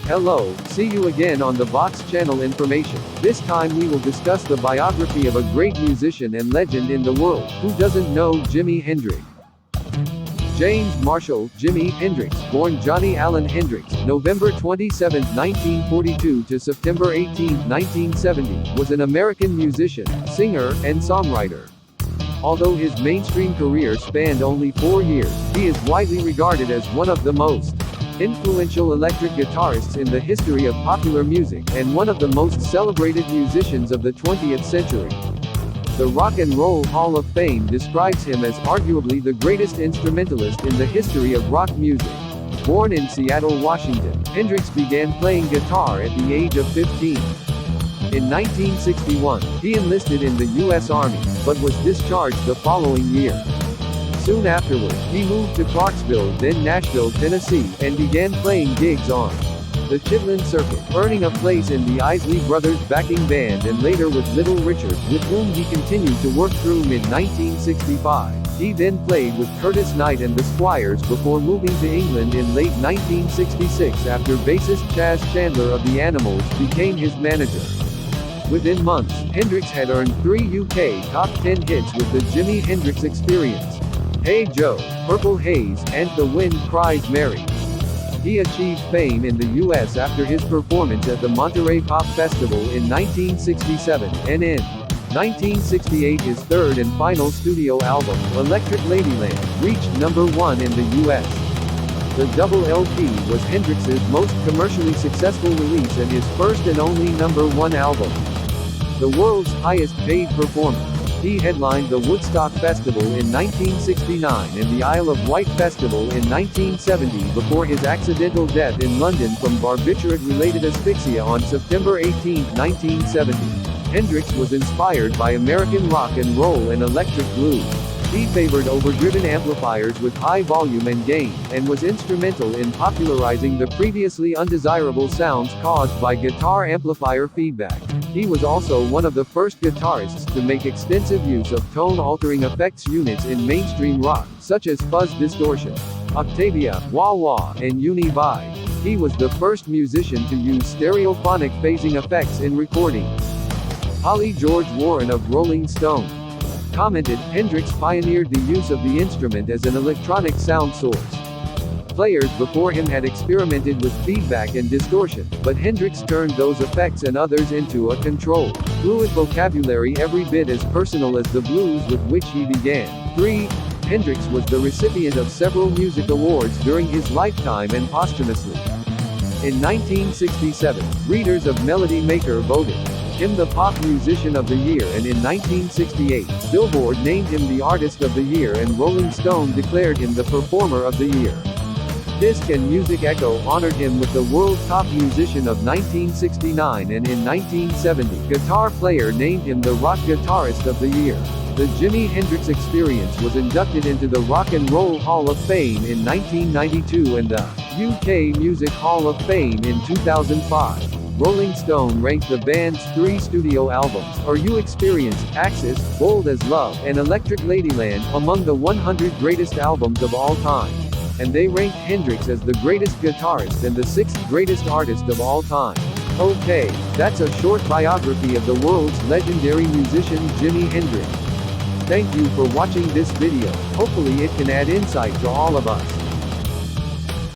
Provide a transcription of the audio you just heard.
Hello, see you again on the Vox channel information. This time we will discuss the biography of a great musician and legend in the world. Who doesn't know Jimi Hendrix? James Marshall, Jimi Hendrix, born Johnny Allen Hendrix, November 27, 1942 to September 18, 1970, was an American musician, singer, and songwriter. Although his mainstream career spanned only 4 years, he is widely regarded as one of the most influential electric guitarists in the history of popular music, and one of the most celebrated musicians of the 20th century. The Rock and Roll Hall of Fame describes him as arguably the greatest instrumentalist in the history of rock music. Born in Seattle, Washington, Hendrix began playing guitar at the age of 15. In 1961, he enlisted in the U.S. Army, but was discharged the following year. Soon afterward, he moved to Clarksville, then Nashville, Tennessee, and began playing gigs on the Chitlin Circuit, earning a place in the Isley Brothers backing band and later with Little Richard, with whom he continued to work through mid-1965. He then played with Curtis Knight and the Squires before moving to England in late 1966 after bassist Chas Chandler of the Animals became his manager. Within months, Hendrix had earned 3 UK top 10 hits with the Jimi Hendrix Experience, Hey Joe, Purple Haze, and The Wind Cries Mary. He achieved fame in the US after his performance at the Monterey Pop Festival in 1967, and in 1968 his third and final studio album, Electric Ladyland, reached #1 in the US. The double LP was Hendrix's most commercially successful release and his first and only #1 album. The world's highest paid performer, he headlined the Woodstock Festival in 1969 and the Isle of Wight Festival in 1970 before his accidental death in London from barbiturate-related asphyxia on September 18, 1970. Hendrix was inspired by American rock and roll and electric blues. He favored overdriven amplifiers with high volume and gain, and was instrumental in popularizing the previously undesirable sounds caused by guitar amplifier feedback. He was also one of the first guitarists to make extensive use of tone-altering effects units in mainstream rock, such as fuzz distortion, Octavia, wah-wah, and uni-vibe. He was the first musician to use stereophonic phasing effects in recordings. Holly George Warren of Rolling Stone commented, Hendrix pioneered the use of the instrument as an electronic sound source. Players before him had experimented with feedback and distortion, but Hendrix turned those effects and others into a controlled, fluid vocabulary every bit as personal as the blues with which he began. 3. Hendrix was the recipient of several music awards during his lifetime and posthumously. In 1967, readers of Melody Maker voted him the Pop Musician of the Year, and in 1968, Billboard named him the Artist of the Year and Rolling Stone declared him the Performer of the Year. Disc and Music Echo honored him with the World Top Musician of 1969, and in 1970, Guitar Player named him the Rock Guitarist of the Year. The Jimi Hendrix Experience was inducted into the Rock and Roll Hall of Fame in 1992 and the UK Music Hall of Fame in 2005. Rolling Stone ranked the band's 3 studio albums, Are You Experienced, Axis, Bold as Love, and Electric Ladyland, among the 100 greatest albums of all time. And they ranked Hendrix as the greatest guitarist and the 6th greatest artist of all time. Okay, that's a short biography of the world's legendary musician Jimi Hendrix. Thank you for watching this video. Hopefully it can add insight to all of us.